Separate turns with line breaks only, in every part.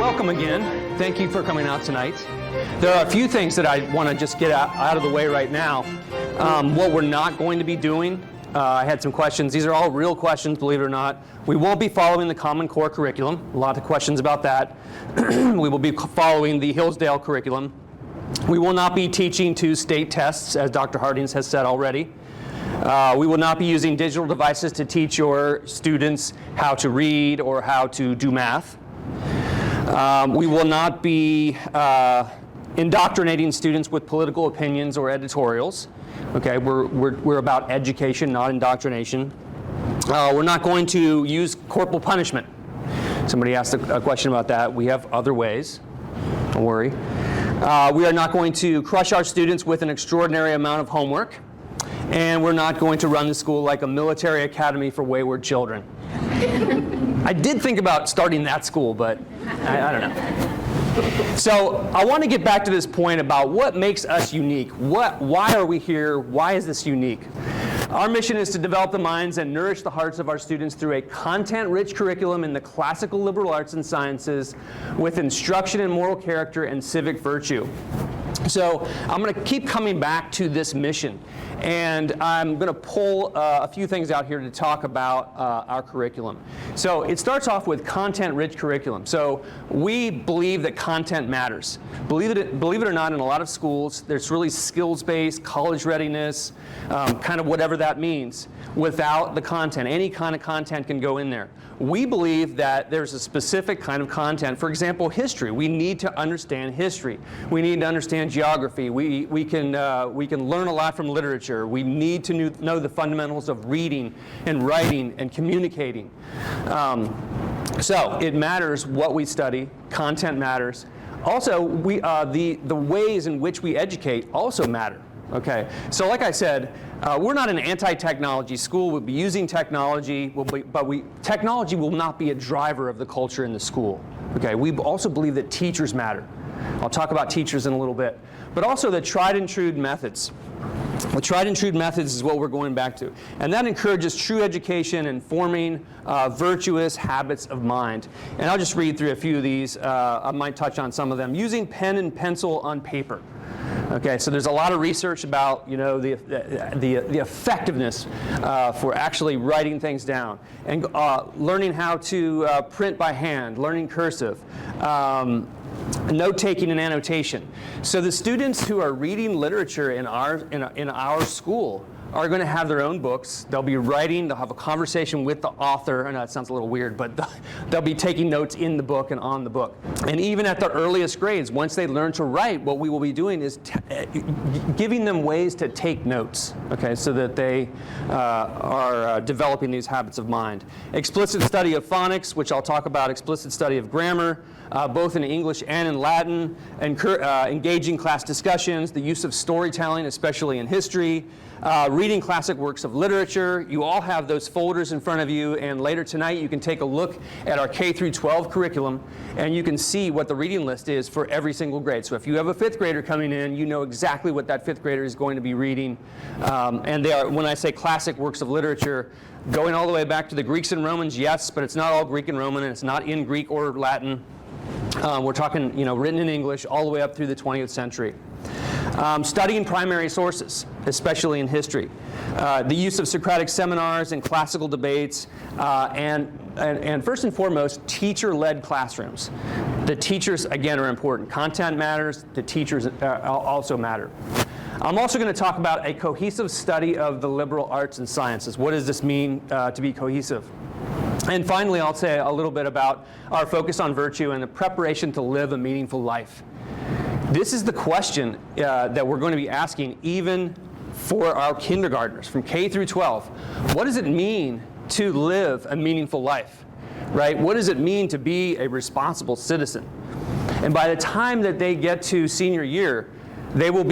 welcome again. Thank you for coming out tonight. There are a few things that I want to just get out of the way right now. What we're not going to be doing, I had some questions. These are all real questions, believe it or not. We won't be following the Common Core curriculum. A lot of questions about that. We will be following the Hillsdale curriculum. We will not be teaching to state tests, as Dr. Hardings has said already. We will not be using digital devices to teach your students how to read or how to do math. We will not be indoctrinating students with political opinions or editorials. Okay, we're about education, not indoctrination. We're not going to use corporal punishment. Somebody asked a question about that. We have other ways. Don't worry. We are not going to crush our students with an extraordinary amount of homework. And we're not going to run the school like a military academy for wayward children. I did think about starting that school, but I don't know. So I want to get back to this point about what makes us unique. Why are we here? Why is this unique? Our mission is to develop the minds and nourish the hearts of our students through a content-rich curriculum in the classical liberal arts and sciences with instruction in moral character and civic virtue. So I'm going to keep coming back to this mission, and I'm going to pull a few things out here to talk about our curriculum. So it starts off with content-rich curriculum. So we believe that content matters. Believe it or not, in a lot of schools, there's really skills-based, college readiness, kind of whatever that means, without the content. Any kind of content can go in there. We believe that there's a specific kind of content. For example, history. We need to understand history. We need to understand geography. We can learn a lot from literature. We need to know the fundamentals of reading and writing and communicating. So it matters what we study. Content matters. Also, the ways in which we educate also matter. Okay, so like I said, we're not an anti-technology school. We'll be using technology, but technology will not be a driver of the culture in the school. Okay, we also believe that teachers matter. I'll talk about teachers in a little bit. But also the tried and true methods. The tried and true methods is what we're going back to. And that encourages true education and forming virtuous habits of mind. And I'll just read through a few of these. I might touch on some of them. Using pen and pencil on paper. Okay, so there's a lot of research about, you know, the effectiveness for actually writing things down, and learning how to print by hand, learning cursive, note-taking and annotation. So the students who are reading literature in our school are going to have their own books. They'll be writing, they'll have a conversation with the author. I know it sounds a little weird, but they'll be taking notes in the book and on the book. And even at the earliest grades, once they learn to write, what we will be doing is giving them ways to take notes, okay, so that they are developing these habits of mind. Explicit study of phonics, which I'll talk about, explicit study of grammar, both in English and in Latin, engaging class discussions, the use of storytelling, especially in history, reading classic works of literature. You all have those folders in front of you, and later tonight you can take a look at our K through 12 curriculum, and you can see what the reading list is for every single grade. So if you have a fifth grader coming in, you know exactly what that fifth grader is going to be reading. And they are, when I say classic works of literature, going all the way back to the Greeks and Romans, yes, but it's not all Greek and Roman, and it's not in Greek or Latin. We're talking, you know, written in English all the way up through the 20th century. Studying primary sources, especially in history. The use of Socratic seminars and classical debates, and first and foremost, teacher-led classrooms. The teachers, again, are important. Content matters. The teachers also matter. I'm also going to talk about a cohesive study of the liberal arts and sciences. What does this mean to be cohesive? And finally, I'll say a little bit about our focus on virtue and the preparation to live a meaningful life. This is the question that we're going to be asking even for our kindergartners from K through 12. What does it mean to live a meaningful life, right? What does it mean to be a responsible citizen? And by the time that they get to senior year, they will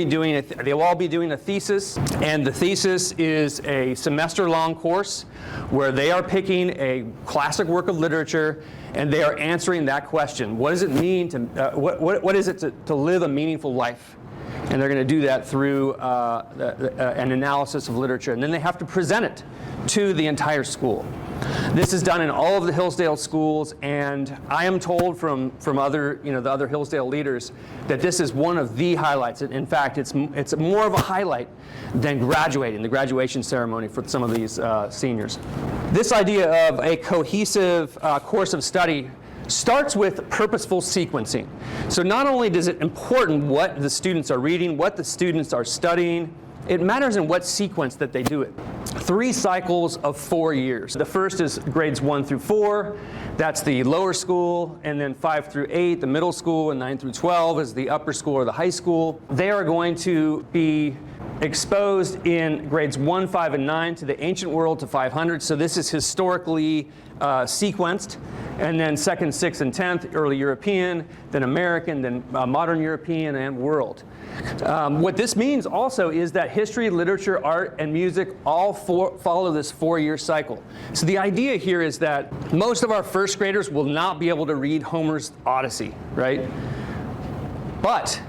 all be doing a thesis, and the thesis is a semester-long course where they are picking a classic work of literature, and they are answering that question. What does it mean to what is it to live a meaningful life? And they're going to do that through an analysis of literature, and then they have to present it to the entire school. This is done in all of the Hillsdale schools, and I am told from other, the other Hillsdale leaders that this is one of the highlights. In fact, it's more of a highlight than graduating, the graduation ceremony for some of these seniors. This idea of a cohesive course of study starts with purposeful sequencing. So not only is it important what the students are reading, what the students are studying, it matters in what sequence that they do it. 3 cycles of 4 years. The first is grades 1 through 4. That's the lower school, and then 5 through 8, the middle school, and 9 through 12 is the upper school or the high school. They are going to be exposed in grades 1, 5, and 9 to the ancient world to 500. So this is historically sequenced. And then 2nd, 6th, and 10th, early European, then American, then modern European, and world. What this means also is that history, literature, art, and music all follow this 4-year cycle. So the idea here is that most of our first graders will not be able to read Homer's Odyssey, right? But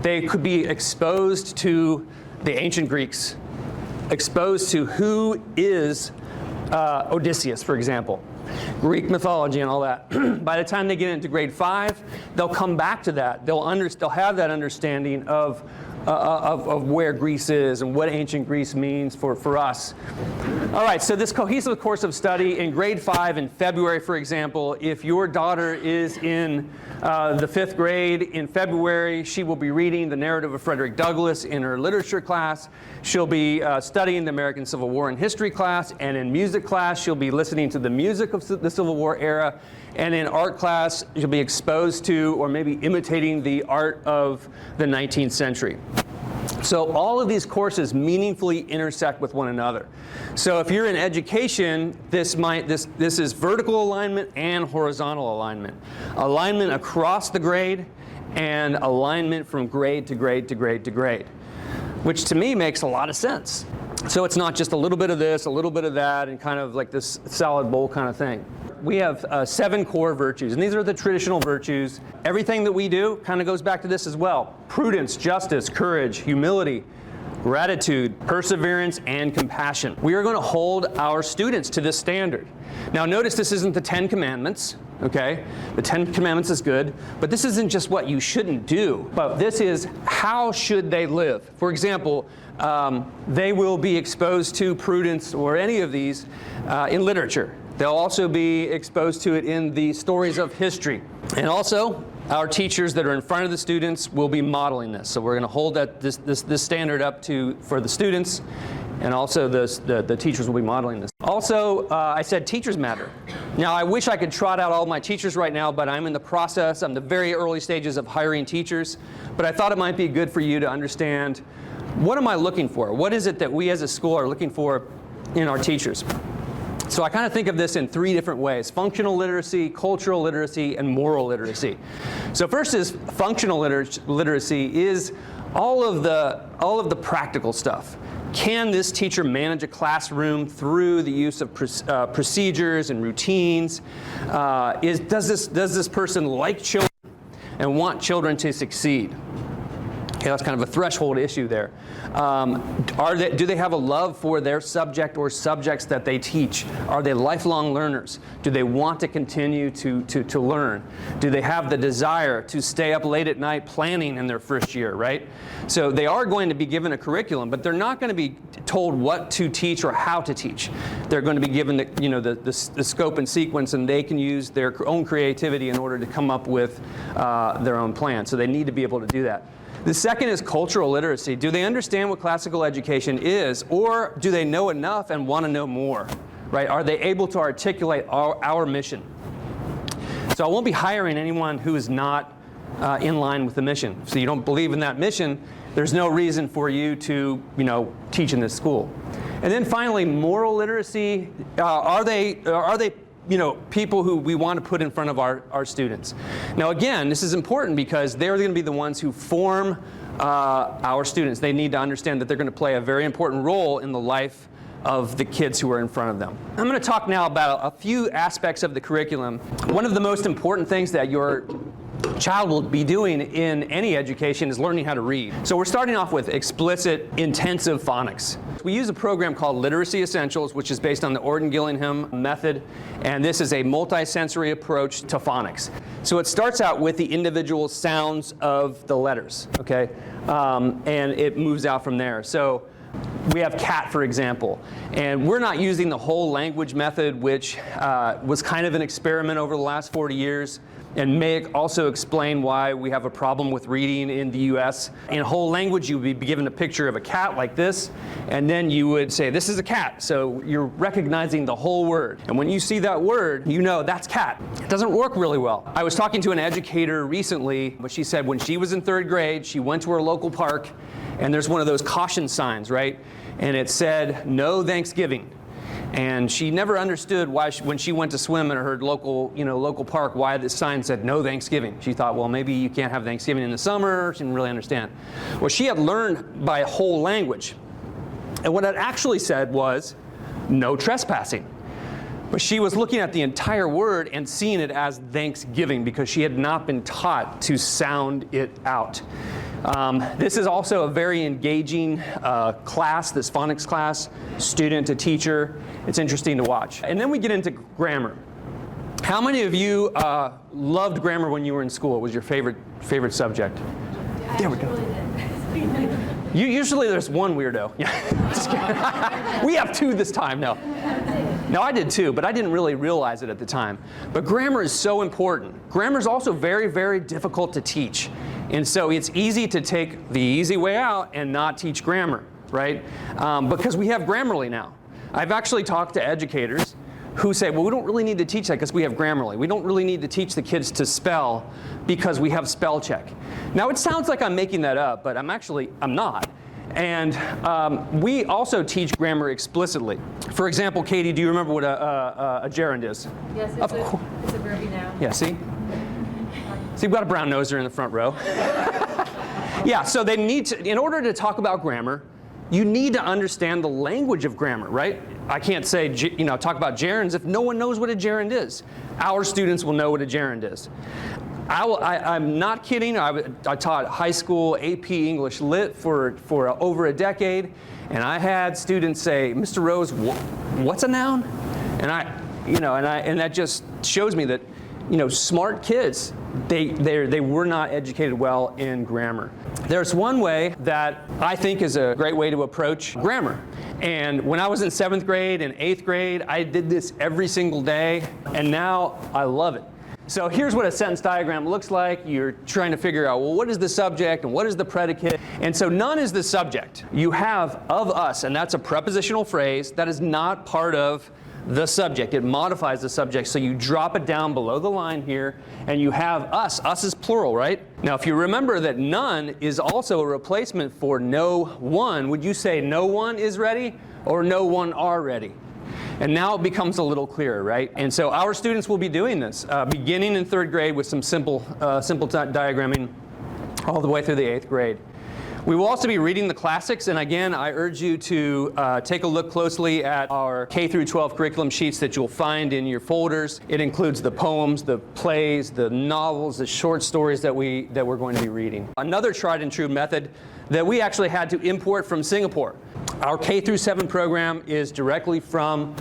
they could be exposed to the ancient Greeks, exposed to who is Odysseus, for example. Greek mythology and all that. By the time they get into grade 5, they'll come back to that. They'll have that understanding of where Greece is and what ancient Greece means for us. All right, so this cohesive course of study in grade 5 in February, for example, if your daughter is in the 5th grade in February, she will be reading the narrative of Frederick Douglass in her literature class. She'll be studying the American Civil War in history class, and in music class, she'll be listening to the music of the Civil War era. And in art class, you'll be exposed to or maybe imitating the art of the 19th century. So all of these courses meaningfully intersect with one another. So if you're in education, this is vertical alignment and horizontal alignment. Alignment across the grade and alignment from grade to grade to grade to grade, which to me makes a lot of sense. So it's not just a little bit of this, a little bit of that, and kind of like this salad bowl kind of thing. We have 7 core virtues, and these are the traditional virtues. Everything that we do kind of goes back to this as well. Prudence, justice, courage, humility, gratitude, perseverance, and compassion. We are going to hold our students to this standard. Now notice this isn't the 10 Commandments, okay? The 10 Commandments is good, but this isn't just what you shouldn't do, but this is how should they live. For example, they will be exposed to prudence or any of these in literature. They'll also be exposed to it in the stories of history. And also, our teachers that are in front of the students will be modeling this. So we're going to hold this standard up for the students, and also the teachers will be modeling this. Also, I said teachers matter. Now, I wish I could trot out all my teachers right now, but I'm in the process. I'm in the very early stages of hiring teachers. But I thought it might be good for you to understand, what am I looking for? What is it that we as a school are looking for in our teachers? So I kind of think of this in 3 different ways: functional literacy, cultural literacy, and moral literacy. So first is functional literacy is all of the practical stuff. Can this teacher manage a classroom through the use of procedures and routines? Does this person like children and want children to succeed? Okay, that's kind of a threshold issue there. Do they have a love for their subject or subjects that they teach? Are they lifelong learners? Do they want to continue to learn? Do they have the desire to stay up late at night planning in their first year, right? So they are going to be given a curriculum, but they're not going to be told what to teach or how to teach. They're going to be given the scope and sequence, and they can use their own creativity in order to come up with their own plan. So they need to be able to do that. The second is cultural literacy. Do they understand what classical education is, or do they know enough and want to know more? Right? Are they able to articulate our mission? So I won't be hiring anyone who is not in line with the mission. So you don't believe in that mission, there's no reason for you to teach in this school. And then finally, moral literacy. Are they people who we want to put in front of our students? Now again, this is important because they're going to be the ones who form our students. They need to understand that they're going to play a very important role in the life of the kids who are in front of them. I'm going to talk now about a few aspects of the curriculum. One of the most important things that your child will be doing in any education is learning how to read. So we're starting off with explicit, intensive phonics. We use a program called Literacy Essentials, which is based on the Orton-Gillingham method, and this is a multi-sensory approach to phonics. So it starts out with the individual sounds of the letters, okay? And it moves out from there. So we have cat, for example, and we're not using the whole language method, which was kind of an experiment over the last 40 years. And may also explain why we have a problem with reading in the US. In whole language, you would be given a picture of a cat like this, and then you would say, this is a cat. So you're recognizing the whole word. And when you see that word, you know that's cat. It doesn't work really well. I was talking to an educator recently, but she said when she was in 3rd grade, she went to her local park, and there's one of those caution signs, right? And it said, no Thanksgiving. And she never understood why, when she went to swim in her local park, why this sign said no Thanksgiving. She thought, well, maybe you can't have Thanksgiving in the summer. She didn't really understand. Well, she had learned by whole language. And what it actually said was no trespassing. But she was looking at the entire word and seeing it as Thanksgiving because she had not been taught to sound it out. This is also a very engaging class, this phonics class, student to teacher. It's interesting to watch. And then we get into grammar. How many of you loved grammar when you were in school? What was your favorite subject? There we go. Usually there's one weirdo. Just kidding. We have 2 this time. No, I did too, but I didn't really realize it at the time. But grammar is so important. Grammar is also very, very difficult to teach. And so it's easy to take the easy way out and not teach grammar, right? Because we have Grammarly now. I've actually talked to educators who say, well, we don't really need to teach that because we have Grammarly. We don't really need to teach the kids to spell because we have spell check. Now, it sounds like I'm making that up, but I'm not. And we also teach grammar explicitly. For example, Katie, do you remember what a gerund is?
Yes, it's a verby noun.
Yeah, see? See, we've got a brown noser in the front row. Yeah, so they need to, in order to talk about grammar, you need to understand the language of grammar, right? I can't say, talk about gerunds if no one knows what a gerund is. Our students will know what a gerund is. I'm not kidding. I taught high school AP English Lit for over a decade, and I had students say, Mr. Rose, what's a noun? And and that just shows me that, smart kids, they were not educated well in grammar. There's one way that I think is a great way to approach grammar. And when I was in 7th grade and 8th grade, I did this every single day, and now I love it. So here's what a sentence diagram looks like. You're trying to figure out, well, what is the subject and what is the predicate? And so none is the subject. You have of us, and that's a prepositional phrase that is not part of the subject. It modifies the subject, so you drop it down below the line here, and you have us. Us is plural, right? Now, if you remember that none is also a replacement for no one, would you say no one is ready or no one are ready? And now it becomes a little clearer, right? And so our students will be doing this, beginning in 3rd grade with some simple diagramming all the way through the 8th grade. We will also be reading the classics, and again, I urge you to take a look closely at our K through 12 curriculum sheets that you'll find in your folders. It includes the poems, the plays, the novels, the short stories that we're going to be reading. Another tried and true method that we actually had to import from Singapore. Our K through 7 program is directly from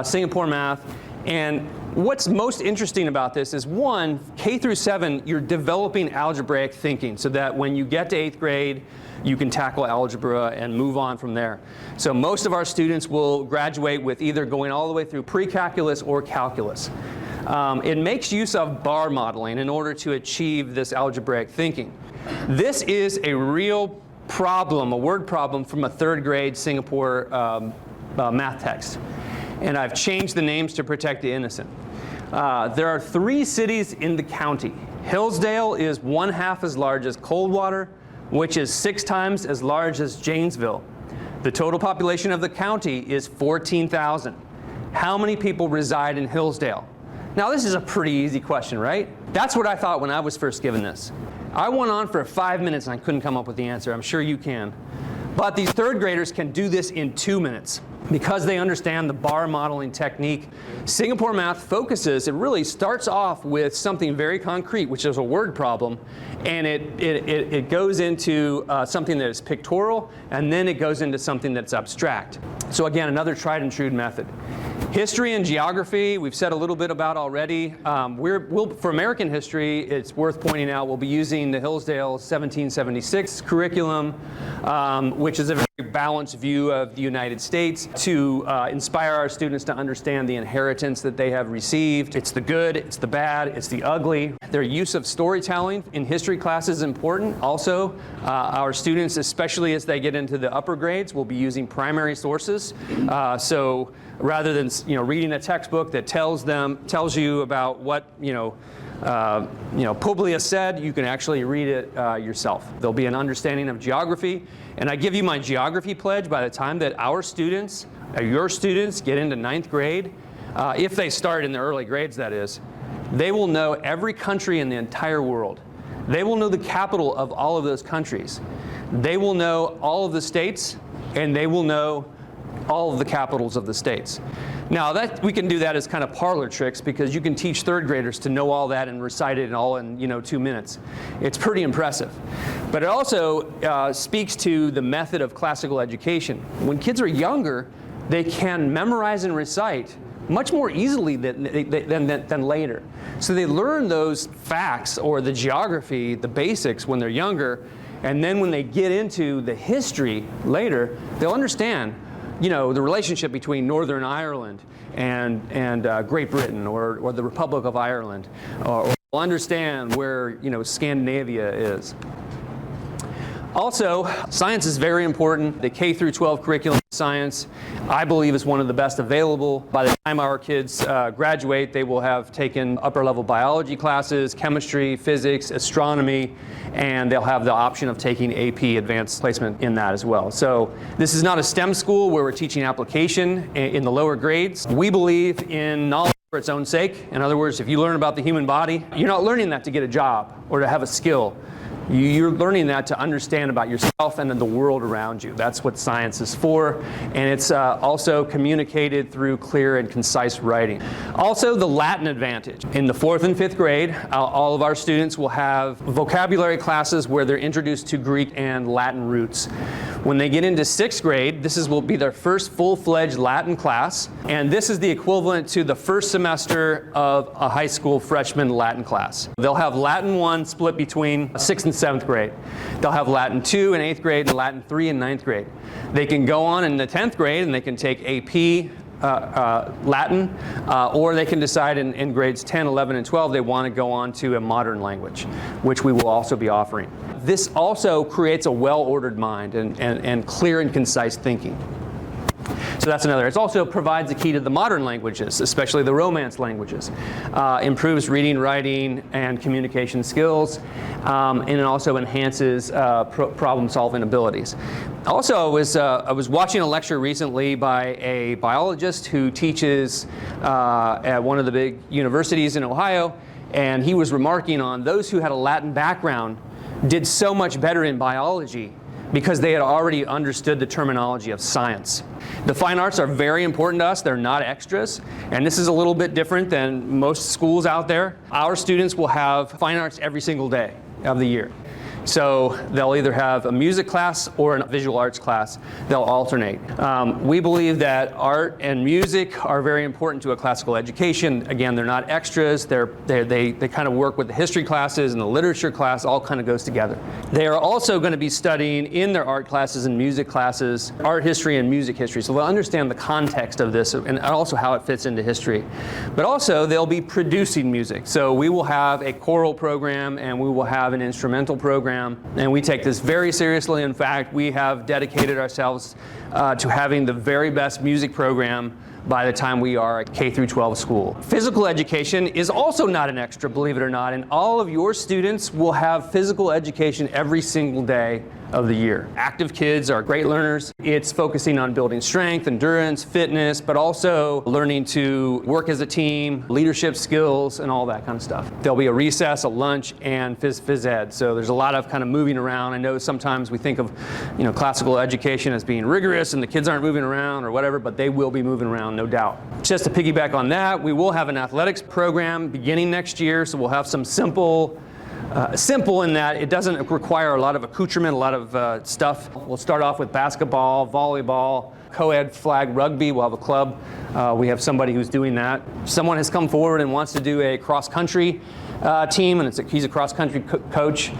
Singapore Math, and what's most interesting about this is, one, K through 7, you're developing algebraic thinking so that when you get to 8th grade, you can tackle algebra and move on from there. So most of our students will graduate with either going all the way through pre-calculus or calculus. It makes use of bar modeling in order to achieve this algebraic thinking. This is a real problem, a word problem from a 3rd grade Singapore math text. And I've changed the names to protect the innocent. There are 3 cities in the county. Hillsdale is 1/2 as large as Coldwater, which is 6 times as large as Janesville. The total population of the county is 14,000. How many people reside in Hillsdale? Now, this is a pretty easy question, right? That's what I thought when I was first given this. I went on for 5 minutes and I couldn't come up with the answer. I'm sure you can. But these 3rd graders can do this in 2 minutes. because they understand the bar modeling technique. Singapore math focuses, it really starts off with something very concrete, which is a word problem, and it goes into something that is pictorial, and then it goes into something that's abstract. So again, another tried and true method. History and geography, we've said a little bit about already. For American history, it's worth pointing out we'll be using the Hillsdale 1776 curriculum, which is a very balanced view of the United States to inspire our students to understand the inheritance that they have received. It's the good, it's the bad, it's the ugly. Their use of storytelling in history class is important. Also, our students, especially as they get into the upper grades, will be using primary sources. So rather than reading a textbook that tells you about what Publius said, you can actually read it yourself. There'll be an understanding of geography, and I give you my geography pledge by the time that your students get into 9th grade, if they start in the early grades, that is, they will know every country in the entire world. They will know the capital of all of those countries. They will know all of the states, and they will know all of the capitals of the states. Now, we can do that as kind of parlor tricks, because you can teach 3rd graders to know all that and recite it all in 2 minutes. It's pretty impressive. But it also speaks to the method of classical education. When kids are younger, they can memorize and recite much more easily than later. So they learn those facts or the geography, the basics, when they're younger, and then when they get into the history later, they'll understand the relationship between Northern Ireland and Great Britain, or the Republic of Ireland, or understand where Scandinavia is. Also, science is very important. The K through 12 curriculum of science, I believe, is one of the best available. By the time our kids graduate, they will have taken upper level biology classes, chemistry, physics, astronomy, and they'll have the option of taking AP advanced placement in that as well. So this is not a STEM school where we're teaching application in the lower grades. We believe in knowledge for its own sake. In other words, if you learn about the human body, you're not learning that to get a job or to have a skill. You're learning that to understand about yourself and then the world around you. That's what science is for, and it's also communicated through clear and concise writing. Also, the Latin advantage. In the 4th and 5th grade, all of our students will have vocabulary classes where they're introduced to Greek and Latin roots. When they get into 6th grade, will be their first full-fledged Latin class, and this is the equivalent to the first semester of a high school freshman Latin class. They'll have Latin 1 split between 6th and 7th grade. They'll have Latin 2 in 8th grade and Latin 3 in 9th grade. They can go on in the 10th grade and they can take AP Latin, or they can decide in grades 10, 11, and 12 they want to go on to a modern language, which we will also be offering. This also creates a well-ordered mind and clear and concise thinking. So that's another. It also provides a key to the modern languages, especially the Romance languages. Improves reading, writing, and communication skills, and it also enhances problem-solving abilities. Also, I was watching a lecture recently by a biologist who teaches at one of the big universities in Ohio, and he was remarking on those who had a Latin background did so much better in biology because they had already understood the terminology of science. The fine arts are very important to us. They're not extras. And this is a little bit different than most schools out there. Our students will have fine arts every single day of the year. So they'll either have a music class or a visual arts class. They'll alternate. We believe that art and music are very important to a classical education. Again, they're not extras. They kind of work with the history classes and the literature class, all kind of goes together. They are also going to be studying in their art classes and music classes, art history and music history. So they'll understand the context of this and also how it fits into history. But also they'll be producing music. So we will have a choral program and we will have an instrumental program. And we take this very seriously. In fact, we have dedicated ourselves to having the very best music program by the time we are a K through 12 school. Physical education is also not an extra, believe it or not, and all of your students will have physical education every single day of the year. Active kids are great learners. It's focusing on building strength, endurance, fitness, but also learning to work as a team, leadership skills, and all that kind of stuff. There'll be a recess, a lunch, and phys ed. So there's a lot of kind of moving around. I know sometimes we think of, classical education as being rigorous and the kids aren't moving around or whatever, but they will be moving around, no doubt. Just to piggyback on that, we will have an athletics program beginning next year, so we'll have some simple in that it doesn't require a lot of accoutrement, a lot of stuff. We'll start off with basketball, volleyball, co-ed flag rugby. We'll have a club. We have somebody who's doing that. Someone has come forward and wants to do a cross-country team, and he's a cross-country coach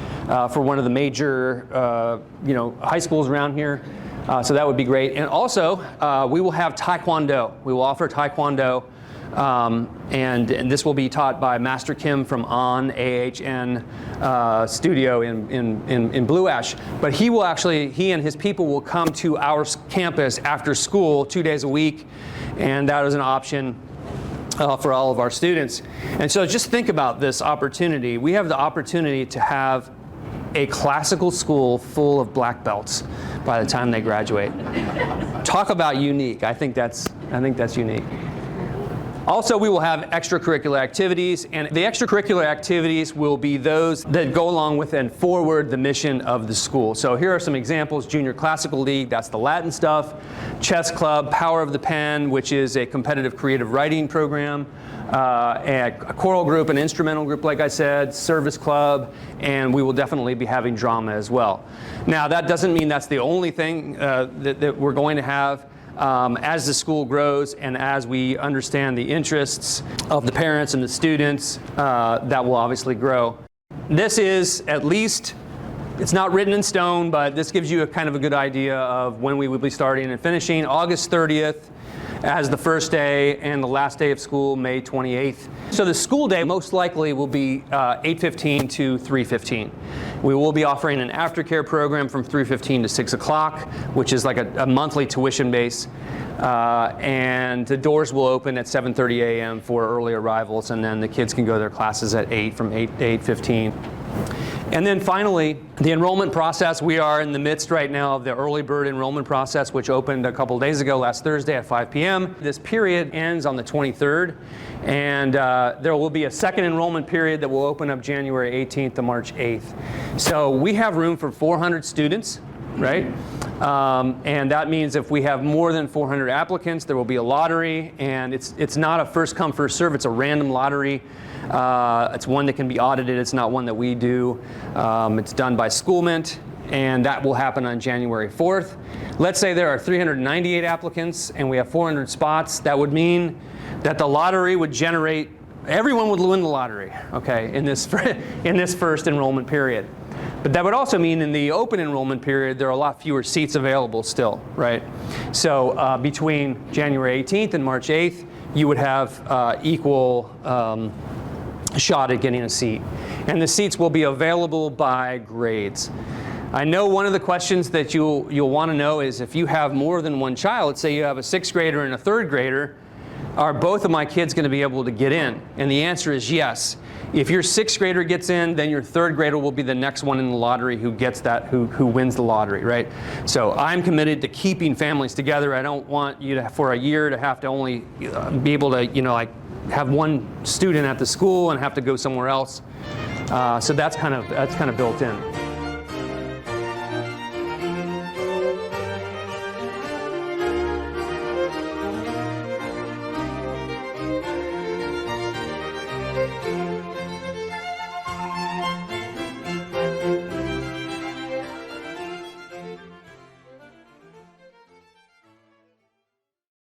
for one of the major high schools around here. So that would be great. And also, we will have Taekwondo. We will offer Taekwondo. And this will be taught by Master Kim from AHN studio in Blue Ash. But he and his people will come to our campus after school 2 days a week, and that is an option for all of our students. And so just think about this opportunity. We have the opportunity to have a classical school full of black belts by the time they graduate. Talk about unique. I think that's unique. Also, we will have extracurricular activities, and the extracurricular activities will be those that go along with and forward the mission of the school. So here are some examples: Junior Classical League, that's the Latin stuff; Chess Club, Power of the Pen, which is a competitive creative writing program; a choral group, an instrumental group, like I said; Service Club, and we will definitely be having drama as well. Now, that doesn't mean that's the only thing that we're going to have. As the school grows and as we understand the interests of the parents and the students, that will obviously grow. This is at least, it's not written in stone, but this gives you a kind of a good idea of when we will be starting and finishing. August 30th as the first day, and the last day of school, May 28th. So the school day most likely will be 8:15 to 3:15. We will be offering an aftercare program from 3:15 to 6 o'clock, which is like a monthly tuition base. And the doors will open at 7:30 a.m. for early arrivals, and then the kids can go to their classes at 8 from 8 to 8:15. And then finally, the enrollment process. We are in the midst right now of the early bird enrollment process, which opened a couple days ago, last Thursday at 5 p.m. This period ends on the 23rd, and there will be a second enrollment period that will open up January 18th to March 8th. So we have room for 400 students, right? And that means if we have more than 400 applicants, there will be a lottery, and it's not a first come, first serve, it's a random lottery. It's one that can be audited. It's not one that we do. It's done by Schoolment, and that will happen on January 4th. Let's say there are 398 applicants and we have 400 spots. That would mean that the lottery would generate, everyone would win the lottery, okay, in this first enrollment period. But that would also mean in the open enrollment period, there are a lot fewer seats available still, right? So between January 18th and March 8th, you would have equal shot at getting a seat. And the seats will be available by grades. I know one of the questions that you'll want to know is if you have more than one child, let's say you have a 6th grader and a 3rd grader, are both of my kids going to be able to get in? And the answer is yes. If your 6th grader gets in, then your 3rd grader will be the next one in the lottery who gets that, who wins the lottery, right? So I'm committed to keeping families together. I don't want you to, for a year, to have to only be able to, like have one student at the school and have to go somewhere else. So that's kind of built in.